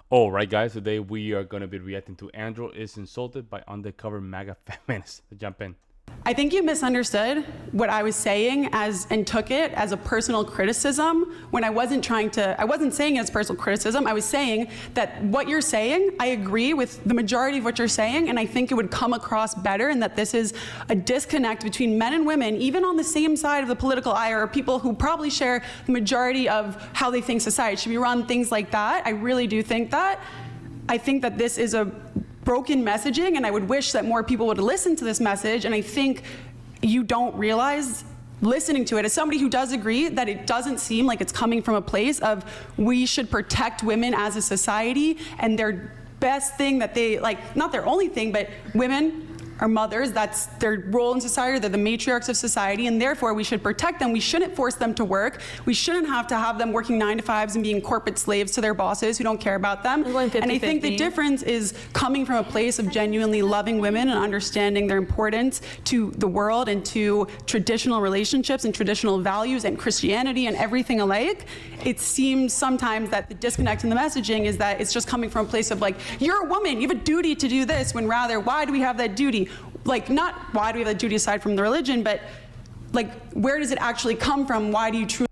All right, guys. Today we are going to be reacting to Andrew is insulted by Undercover MAGA Feminist. Jump in. I think you misunderstood what I was saying and took it as a personal criticism when I wasn't saying it as personal criticism. I was saying that what you're saying, I agree with the majority of what you're saying, and I think it would come across better, and that this is a disconnect between men and women, even on the same side of the political aisle, or people who probably share the majority of how they think society should be run, things like that. I really do think that. I think that this is a broken messaging, and I would wish that more people would listen to this message, and I think you don't realize listening to it, as somebody who does agree that it doesn't seem like it's coming from a place of we should protect women as a society, and their best thing that they, like, not their only thing, but women are mothers, that's their role in society, they're the matriarchs of society, and therefore we should protect them. We shouldn't force them to work. We shouldn't have to have them working 9 to 5s and being corporate slaves to their bosses who don't care about them. And I think the difference is coming from a place of genuinely loving women and understanding their importance to the world and to traditional relationships and traditional values and Christianity and everything alike. It seems sometimes that the disconnect in the messaging is that it's just coming from a place of like, you're a woman, you have a duty to do this, when rather, why do we have that duty? Like, not why do we have that duty aside from the religion, but like, where does it actually come from? Why do you truly?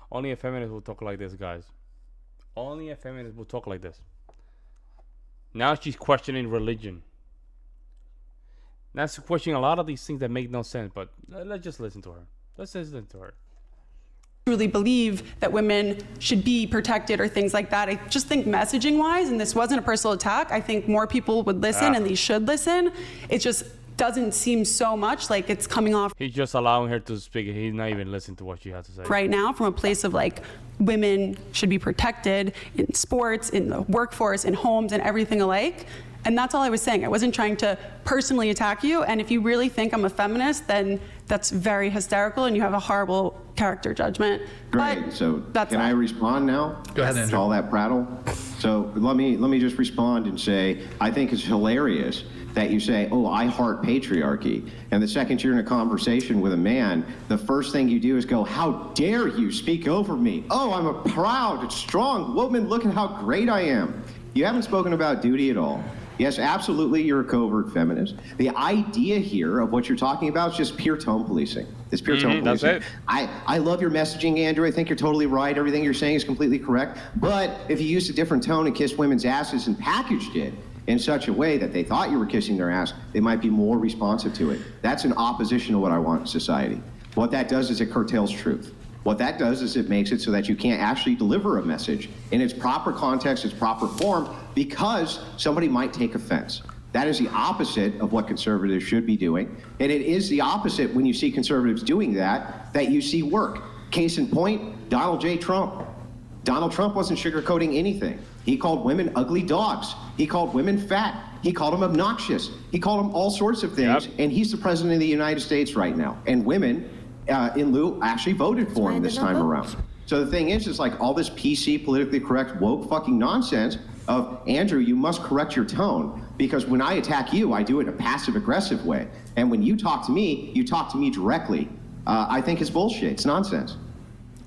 Only a feminist will talk like this, guys. Only a feminist will talk like this. Now she's questioning religion. Now she's questioning a lot of these things that make no sense, but let's just listen to her. Let's listen to her. Truly believe that women should be protected or things like that. I just think messaging wise, and this wasn't a personal attack, I think more people would listen and they should listen. It just doesn't seem so much like it's coming off. He's just allowing her to speak. He's not even listening to what she has to say. Right now, from a place of like, women should be protected in sports, in the workforce, in homes, and everything alike. And that's all I was saying. I wasn't trying to personally attack you. And if you really think I'm a feminist, then that's very hysterical and you have a horrible character judgment. Great. But so can I respond now? Go ahead, Andrew. To all that prattle? So let me just respond and say, I think it's hilarious that you say, oh, I heart patriarchy. And the second you're in a conversation with a man, the first thing you do is go, how dare you speak over me? Oh, I'm a proud, strong woman. Look at how great I am. You haven't spoken about duty at all. Yes, absolutely, you're a covert feminist. The idea here of what you're talking about is just pure tone policing. It's pure tone policing. That's it. I love your messaging, Andrew. I think you're totally right. Everything you're saying is completely correct. But if you used a different tone and kissed women's asses and packaged it in such a way that they thought you were kissing their ass, they might be more responsive to it. That's in opposition to what I want in society. What that does is it curtails truth. What that does is it makes it so that you can't actually deliver a message in its proper context, its proper form, because somebody might take offense. That is the opposite of what conservatives should be doing. And it is the opposite when you see conservatives doing that you see work. Case in point, Donald J. Trump. Donald Trump wasn't sugarcoating anything. He called women ugly dogs. He called women fat. He called them obnoxious. He called them all sorts of things. Yep. And he's the president of the United States right now. And women, in lieu, actually voted for him this time around. So the thing is like all this PC, politically correct, woke fucking nonsense of, Andrew, you must correct your tone, because when I attack you, I do it in a passive-aggressive way. And when you talk to me, you talk to me directly. I think it's bullshit. It's nonsense.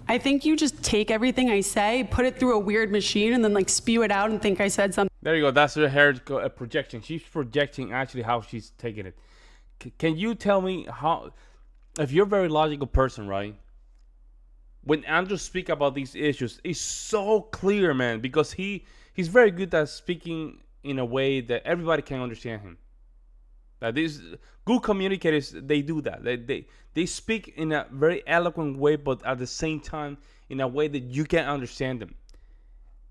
I think you just take everything I say, put it through a weird machine, and then like spew it out and think I said something. There you go. That's her projection. She's projecting actually how she's taking it. Can you tell me how, if you're a very logical person, right? When Andrew speak about these issues, it's so clear, man, because he's very good at speaking in a way that everybody can understand him. That these good communicators, they do that. They speak in a very eloquent way, but at the same time in a way that you can understand them.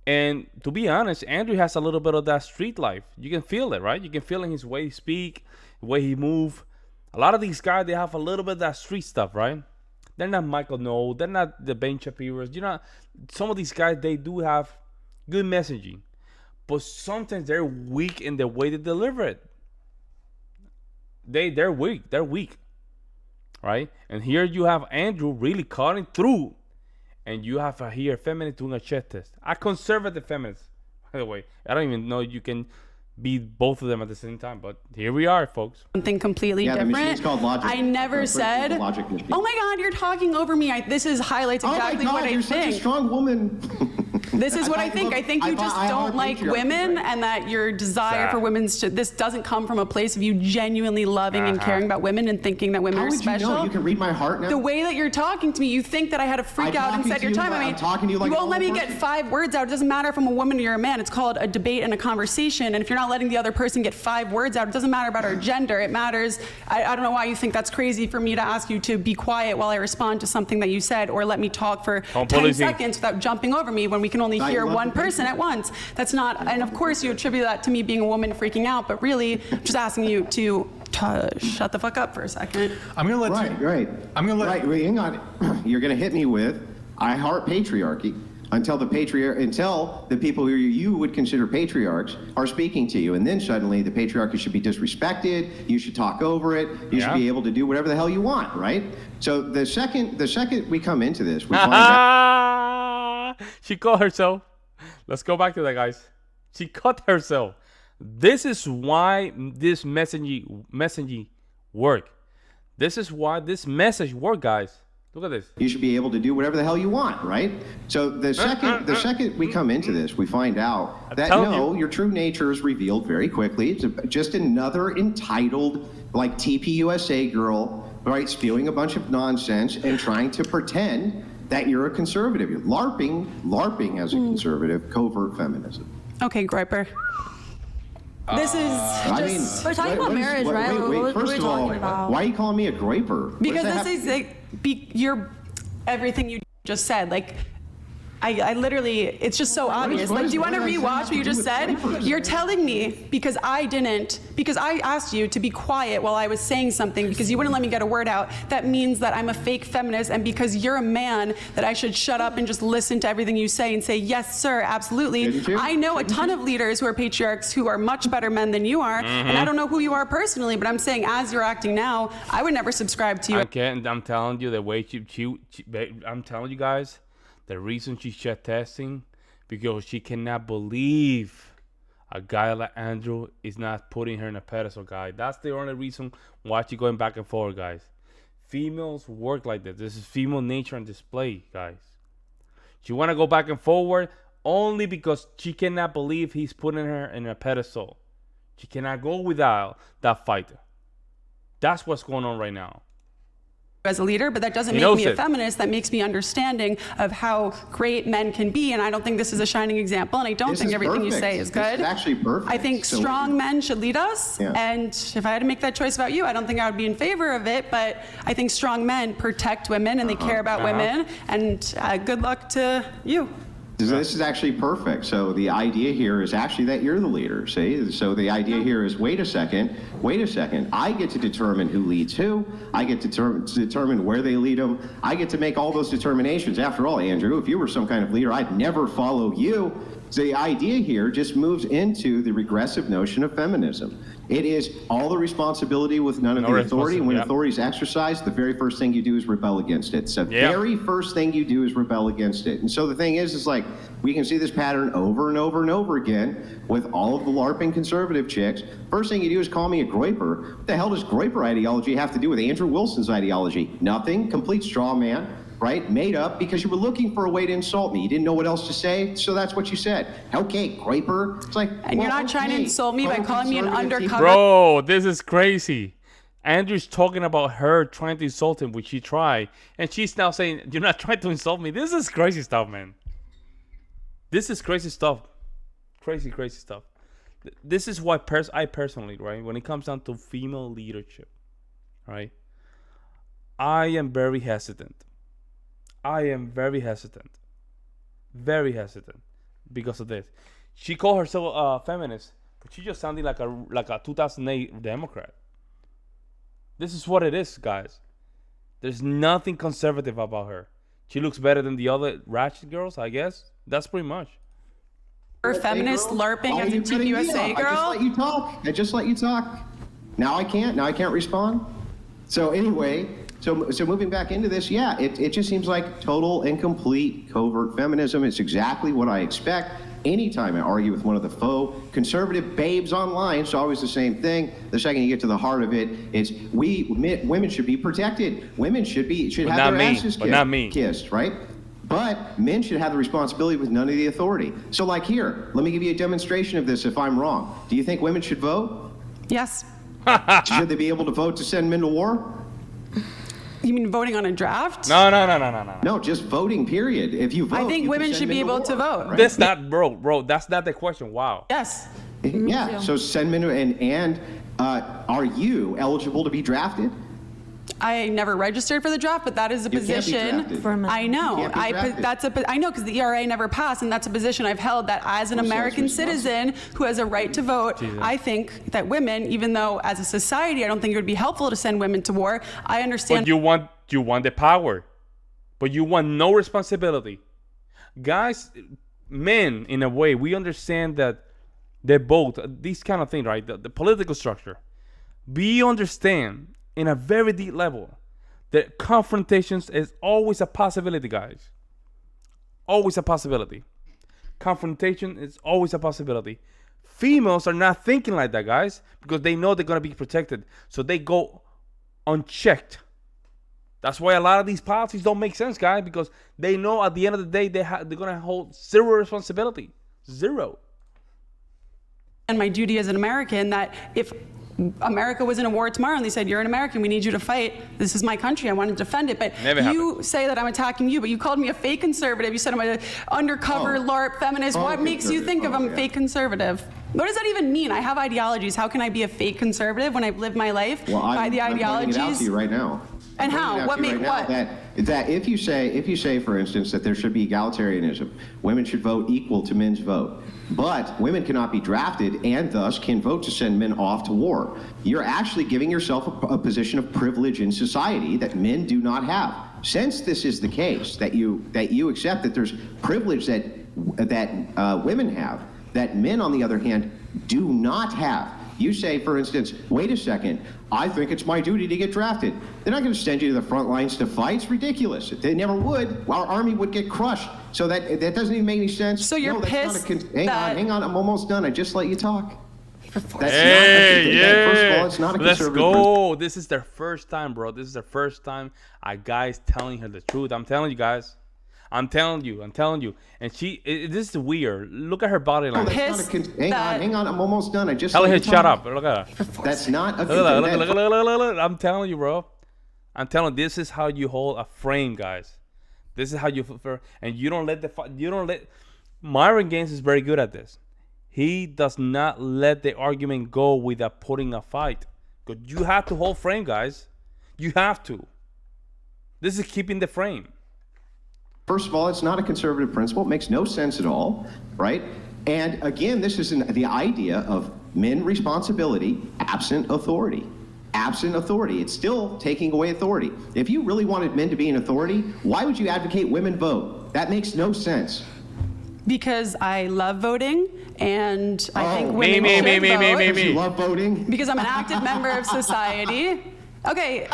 And to be honest, Andrew has a little bit of that street life. You can feel it, right? You can feel in his way he speak, the way he move. A lot of these guys, they have a little bit of that street stuff, right? They're not Michael Noll. They're not the Ben Shapiro's. You know, some of these guys, they do have good messaging, but sometimes they're weak in the way they deliver it. They're weak, right? And here you have Andrew really cutting through, and you have here a feminist doing a chest test. A conservative feminist, by the way. I don't even know you can be both of them at the same time, but here we are, folks. Something completely different. The machine's called logic. I never said, oh my God, you're talking over me. This highlights exactly what I think. You're such a strong woman. This is what I think. Look, I think you just don't like women, right? and that your desire for women's this doesn't come from a place of you genuinely loving and caring about women and thinking that women How are would special. you know? You can read my heart now. The way that you're talking to me, you think that I had to freak out and set your time. I'm talking to you like you a won't let me normal get person. 5 words out. It doesn't matter if I'm a woman or you're a man. It's called a debate and a conversation. And if you're not letting the other person get 5 words out, it doesn't matter about our gender. It matters. I don't know why you think that's crazy for me to ask you to be quiet while I respond to something that you said, or let me talk for 10 seconds without jumping over me when we can only hear one person at once. That's not, and of course you attribute that to me being a woman freaking out, but really just asking you to shut the fuck up for a second. I'm gonna let you. Right. I'm gonna let. Right. Wait, hang on. You're gonna hit me with, I heart patriarchy until the people who you would consider patriarchs are speaking to you, and then suddenly the patriarchy should be disrespected. You should talk over it. You should be able to do whatever the hell you want, right? So the second we come into this, we find out. She caught herself. Let's go back to that, guys. She cut herself. This is why this messaging work. This is why this message work, guys. Look at this. You should be able to do whatever the hell you want, right? So the second we come into this, we find out that your true nature is revealed very quickly. It's just another entitled, like TPUSA girl, right, spewing a bunch of nonsense and trying to pretend that you're a conservative. You're LARPing as a conservative, covert feminism. Okay, Groiper. This is just... We're talking about marriage, right? Wait, first of all, why are you calling me a groiper? Because this is you're everything you just said. Like, I literally, it's just so obvious. Like, do you want to rewatch what you just said? You're telling me because I asked you to be quiet while I was saying something because you wouldn't let me get a word out. That means that I'm a fake feminist, and because you're a man, that I should shut up and just listen to everything you say and say, yes, sir, absolutely. I know a ton of leaders who are patriarchs who are much better men than you are, and I don't know who you are personally, but I'm saying as you're acting now, I would never subscribe to you. I'm telling you the way I'm telling you guys. The reason she's chat testing, because she cannot believe a guy like Andrew is not putting her in a pedestal, guy. That's the only reason why she's going back and forth, guys. Females work like this. This is female nature on display, guys. She want to go back and forward only because she cannot believe he's putting her in a pedestal. She cannot go without that fight. That's what's going on right now. As a leader, but that doesn't make me a feminist. That makes me understanding of how great men can be, and I don't think this is a shining example, and I don't think everything you say is good. This is actually perfect. I think strong men should lead us, and if I had to make that choice about you, I don't think I would be in favor of it, but I think strong men protect women, and they care about women, and good luck to you. This is actually perfect. So the idea here is actually that you're the leader, see? So the idea here is, wait a second. I get to determine who leads who. I get to determine where they lead them. I get to make all those determinations. After all, Andrew, if you were some kind of leader, I'd never follow you. So the idea here just moves into the regressive notion of feminism. It is all the responsibility with none of the authority. When authority is exercised, the very first thing you do is rebel against it. So very first thing you do is rebel against it. And so the thing is like, we can see this pattern over and over and over again with all of the LARPing conservative chicks. First thing you do is call me a groiper. What the hell does groiper ideology have to do with Andrew Wilson's ideology? Nothing. Complete straw man. Right? Made up because you were looking for a way to insult me. You didn't know what else to say, so that's what you said. Okay, groiper. It's like, and you're not trying to insult me by calling me an undercover. Bro, this is crazy. Andrew's talking about her trying to insult him, which she tried, and she's now saying, you're not trying to insult me. This is crazy stuff, man. This is crazy stuff. Crazy stuff. This is why I personally, right, when it comes down to female leadership, right, I am very hesitant. Very hesitant because of this. She called herself a feminist, but she just sounded like a 2008 Democrat. This is what it is, guys. There's nothing conservative about her. She looks better than the other ratchet girls, I guess. That's pretty much. Her feminist LARPing as a TPUSA girl. I just let you talk. Now I can't respond. So anyway. So moving back into this, it just seems like total and complete covert feminism. It's exactly what I expect. Anytime I argue with one of the faux conservative babes online, it's always the same thing. The second you get to the heart of it, it's women should be protected. Women should have their asses kissed, right? But men should have the responsibility with none of the authority. So like here, let me give you a demonstration of this if I'm wrong. Do you think women should vote? Yes. Should they be able to vote to send men to war? You mean voting on a draft? No. No, just voting, period. If you vote, I think you can women send should men be able to war, vote. right? That's not, bro. That's not the question. Wow. Yes. Yeah, so send men, and are you eligible to be drafted? I never registered for the draft, but that is a You can't be position. drafted. For men. I know. You can't be drafted. I know because the ERA never passed, and that's a position I've held. That as an Well, so American it's responsible. citizen who has a right to vote, Jesus. I think that women, even though as a society I don't think it would be helpful to send women to war, I understand. But you want the power, but you want no responsibility. Guys, men, in a way, we understand that they both these kind of things, right? The political structure. We understand in a very deep level that confrontations is always a possibility, guys. Always a possibility. Confrontation is always a possibility. Females are not thinking like that, guys, because they know they're gonna be protected, so they go unchecked. That's why a lot of these policies don't make sense, guys, because they know at the end of the day they're gonna hold zero responsibility. Zero. And my duty as an American, that if America was in a war tomorrow and they said, you're an American, we need you to fight, this is my country, I want to defend it. But Never you happened. say that I'm attacking you, but you called me a fake conservative. You said I'm an undercover LARP feminist. What makes you think of I'm a fake conservative? What does that even mean? I have ideologies. How can I be a fake conservative when I've lived my life by the I'm pointing it out ideologies? to you right now. And I'm how? pointing it out What to you make right now what? That if you say, for instance, that there should be egalitarianism, women should vote equal to men's vote, but women cannot be drafted and thus can vote to send men off to war. You're actually giving yourself a position of privilege in society that men do not have. Since this is the case, that you accept that there's privilege that women have, that men, on the other hand, do not have. You say, for instance, wait a second, I think it's my duty to get drafted. They're not going to send you to the front lines to fight. It's ridiculous. They never would. Our army would get crushed. So that doesn't even make any sense. So you're No, that's pissed not that- hang on, I'm almost done. I just let you talk. That's Hey, not, first of all, it's not a let's conservative go. This is their first time, bro. This is their first time a guy's telling her the truth. I'm telling you guys. I'm telling you. And this is weird. Look at her body No, language. that's not a Pissed hang that- on, I'm almost done. I just Tell let her you shut talk. up. Look at her. That's not a Look at that. Look. I'm telling you, bro. I'm telling you, this is how you hold a frame, guys. This is how you and you don't let Myron Gaines is very good at this. He does not let the argument go without putting a fight. Because you have to hold frame, guys. You have to. This is keeping the frame. First of all, it's not a conservative principle. It makes no sense at all, right? And again, this is the idea of men responsibility absent authority. Absent authority. It's still taking away authority. If you really wanted men to be an authority, why would you advocate women vote? That makes no sense. Because I love voting, and I think Oh, women me, should me, me, vote. me, me, Because me. you love voting? Because I'm an active member of society. Okay,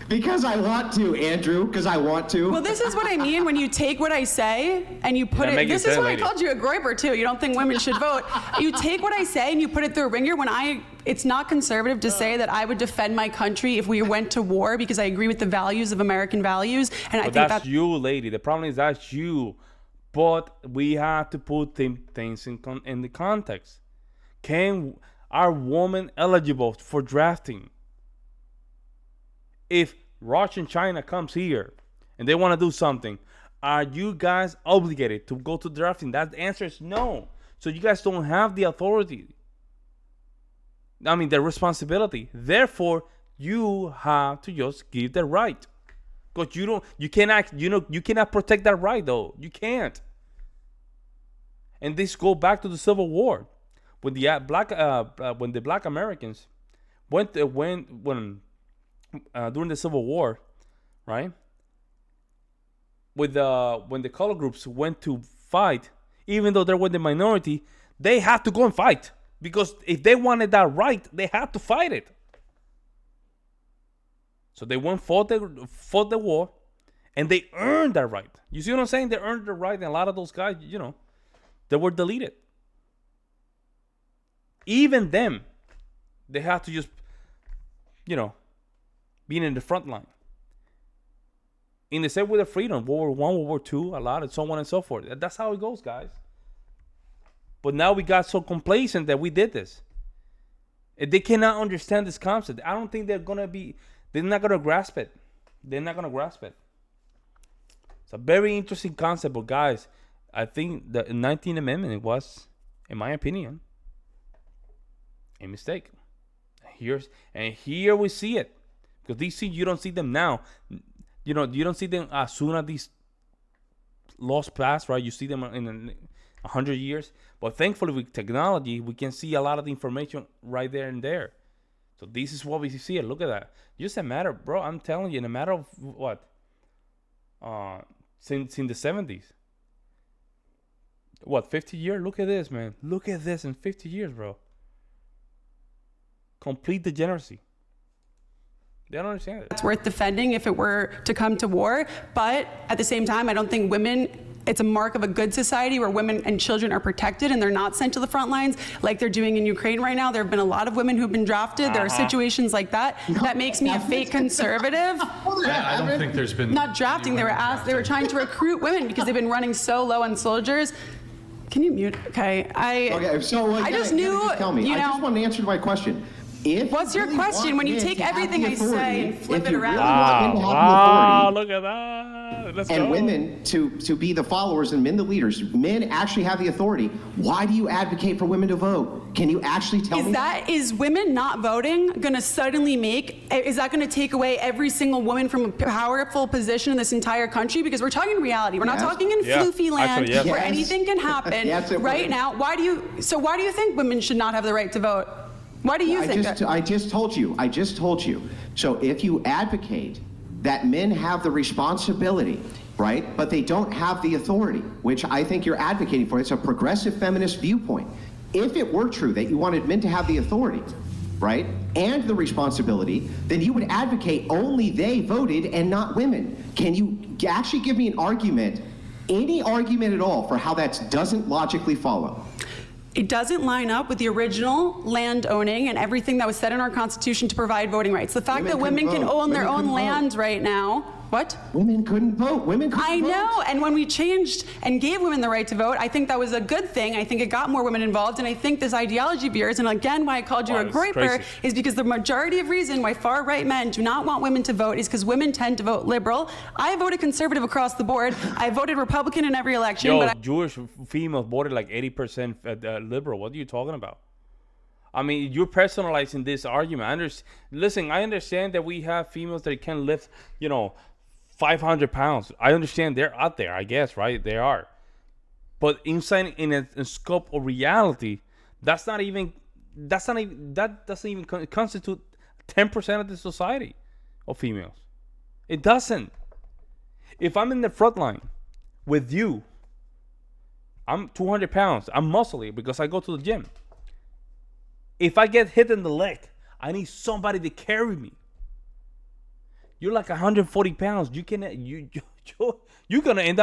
Because I want to, Andrew. Because I want to. well, this is what I mean when you take what I say and you put Yeah, it. make it This is sense, why lady. I called you a groiper too. You don't think women should vote. You take what I say and you put it through a ringer. It's not conservative to say that I would defend my country if we went to war because I agree with the values of American values, and I But think that's you, lady. The problem is that's you. But we have to put things in the context. Are women eligible for drafting? If Russia and China comes here and they want to do something, are you guys obligated to go to drafting? That answer is no. So you guys don't have the authority. I mean, the responsibility. Therefore, you have to just give the right. But you cannot protect that right though. You can't. And this go back to the Civil War, when the Black Americans went during the Civil War, right? When the color groups went to fight, even though they were the minority, they had to go and fight because if they wanted that right, they had to fight it. So they went fought the war, and they earned that right. You see what I'm saying? They earned the right, and a lot of those guys, they were deleted. Even them, they had to just, being in the front line. In the same with the freedom, World War I, World War II, a lot, and so on and so forth. That's how it goes, guys. But now we got so complacent that we did this. And they cannot understand this concept. I don't think they're not gonna grasp it. They're not gonna grasp it. It's a very interesting concept, but guys, I think the 19th Amendment was, in my opinion, a mistake. Here we see it. Because these things, you don't see them now. You don't see them as soon as these laws pass, right? You see them in 100 years. But thankfully, with technology, we can see a lot of the information right there and there. So this is what we see it. Look at that. Just a matter, bro, I'm telling you, in a matter of what? Since in the 70s. What, 50 years? Look at this, man. Look at this in 50 years, bro. Complete degeneracy. They don't understand it. It's worth defending if it were to come to war. But at the same time, I don't think it's a mark of a good society where women and children are protected and they're not sent to the front lines like they're doing in Ukraine right now. There have been a lot of women who've been drafted. There are situations like that. That makes me a fake conservative. I don't think there's been... Not drafting, they were trying to recruit women because they've been running so low on soldiers. Can you mute? Okay, Okay, so I just knew, tell me. you I know... just want to answer my question. What's your question when you take everything I say and flip it around? Wow, look at that. Let's and go. women to be the followers and men the leaders. Men actually have the authority. Why do you advocate for women to vote? Can you actually tell me? Is women not voting going to suddenly is that going to take away every single woman from a powerful position in this entire country? Because we're talking reality. We're not talking in floofy land where anything can happen right now. Why do you think women should not have the right to vote? Why do you think that? I just told you. So if you advocate that men have the responsibility, right, but they don't have the authority, which I think you're advocating for, it's a progressive feminist viewpoint. If it were true that you wanted men to have the authority, right, and the responsibility, then you would advocate only they voted and not women. Can you actually give me an argument, any argument at all, for how that doesn't logically follow? It doesn't line up with the original land owning and everything that was said in our Constitution to provide voting rights. The fact that women can own their own land right now. What? Women couldn't vote. I know, and when we changed and gave women the right to vote, I think that was a good thing. I think it got more women involved, and I think this ideology of yours, and again, why I called you a groyper, is because the majority of reason why far-right men do not want women to vote is because women tend to vote liberal. I voted conservative across the board. I voted Republican in every election. Jewish females voted like 80% liberal. What are you talking about? I mean, you're personalizing this argument. Listen, I understand that we have females that can lift, 500 pounds. I understand they're out there, I guess, right? They are. But inside in a scope of reality, that doesn't even constitute 10% of the society of females. It doesn't. If I'm in the front line with you, I'm 200 pounds. I'm muscly because I go to the gym. If I get hit in the leg, I need somebody to carry me. You're like 140 pounds. You're gonna end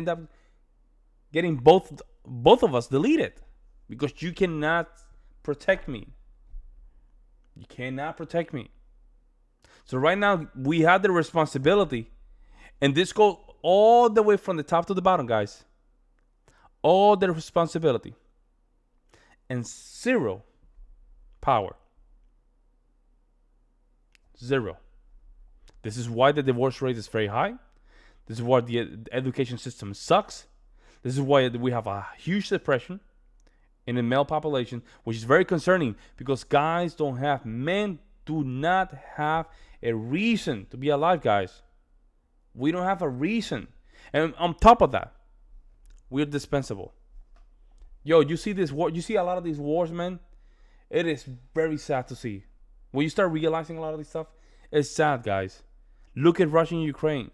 up, getting both of us deleted because you cannot protect me. You cannot protect me. So right now we have the responsibility, and this goes all the way from the top to the bottom, guys. All the responsibility and zero power. Zero. This is why the divorce rate is very high. This is why the education system sucks. This is why we have a huge depression in the male population, which is very concerning because men do not have a reason to be alive, guys. We don't have a reason. And on top of that, we're dispensable. You see this war? You see a lot of these wars, man? It is very sad to see. When you start realizing a lot of this stuff, it's sad, guys. Look at Russia and Ukraine.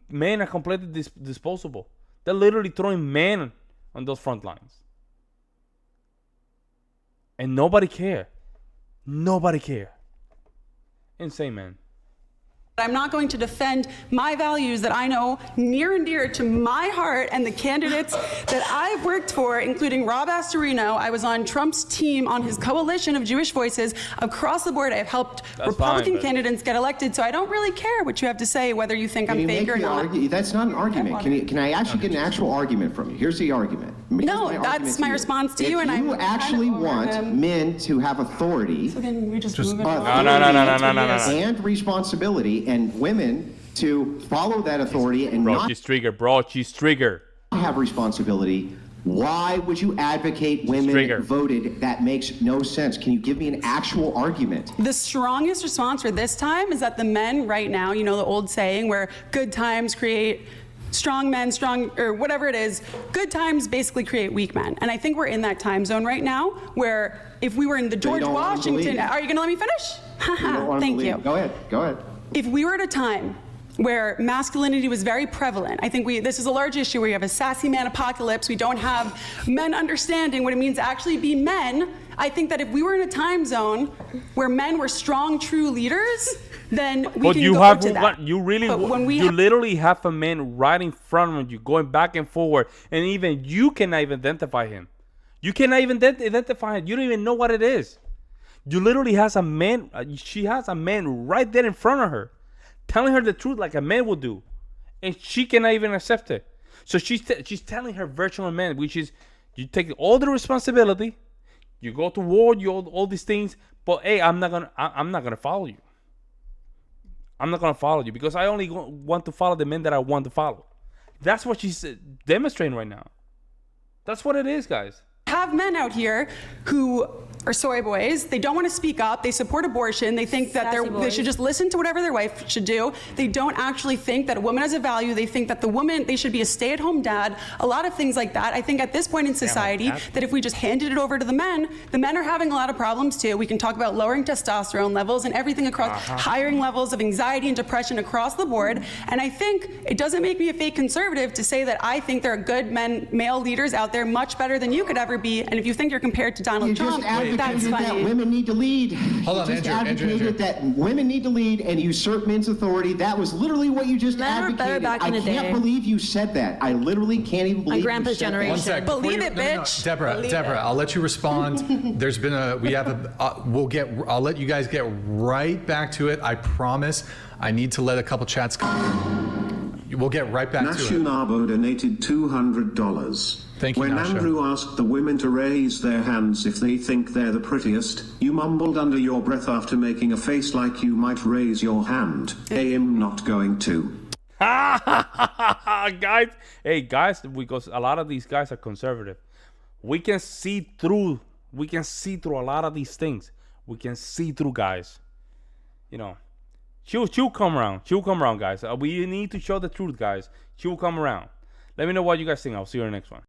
Men are completely disposable. They're literally throwing men on those front lines. And nobody care. Nobody care. Insane, man. I'm not going to defend my values that I know near and dear to my heart and the candidates that I've worked for, including Rob Astorino. I was on Trump's team on his coalition of Jewish voices across the board. I have helped Republican candidates get elected, so I don't really care what you have to say, whether you think I'm fake or not. That's not an argument. Can I actually get an actual argument from you? Here's the argument. No, that's my response to you, and you actually want men to have authority, so then we just move it and responsibility, and women to follow that authority and not she's trigger. have responsibility. Why would you advocate women voted? That makes no sense. Can you give me an actual argument? The strongest response for this time is that the men right now, you know the old saying where good times create strong men, or whatever it is, good times basically create weak men. And I think we're in that time zone right now where if we were in the George Washington, are you going to let me finish? Thank you. Go ahead. If we were at a time where masculinity was very prevalent, I think this is a large issue where you have a sassy man apocalypse, we don't have men understanding what it means to actually be men. I think that if we were in a time zone where men were strong, true leaders, then we can go to that. You literally have a man right in front of you, going back and forward, and even you cannot even identify him. You cannot even identify him. You don't even know what it is. You literally has a man. She has a man right there in front of her, telling her the truth like a man would do, and she cannot even accept it. So she's telling her virtual man, which is you take all the responsibility, you go to war, you all these things, but hey, I'm not gonna follow you. I'm not gonna follow you because I only want to follow the men that I want to follow. That's what she's demonstrating right now. That's what it is, guys. Have men out here who are soy boys. They don't want to speak up. They support abortion. They think that they should just listen to whatever their wife should do. They don't actually think that a woman has a value. They think that they should be a stay-at-home dad. A lot of things like that. I think at this point in society that if we just handed it over to the men are having a lot of problems too. We can talk about lowering testosterone levels and everything across hiring levels of anxiety and depression across the board. And I think it doesn't make me a fake conservative to say that I think there are good male leaders out there much better than you could ever be. And if you think you're compared to Donald Trump, that's funny. That women need to lead. Hold on, Andrew. That women need to lead and usurp men's authority. That was literally what you just advocated. I can't believe you said that. I literally can't even believe My grandpa's generation. One sec. Believe it, bitch. Deborah, I'll let you respond. There's been I'll let you guys get right back to it. I promise. I need to let a couple chats come through. We'll get right back to it. Nashunabo donated $200. Thank you, when Nasha. Andrew asked the women to raise their hands if they think they're the prettiest, you mumbled under your breath after making a face like you might raise your hand. I am not going to. Guys, because a lot of these guys are conservative. We can see through a lot of these things. We can see through, guys. You know, she'll come around. She'll come around, guys. We need to show the truth, guys. She'll come around. Let me know what you guys think. I'll see you in the next one.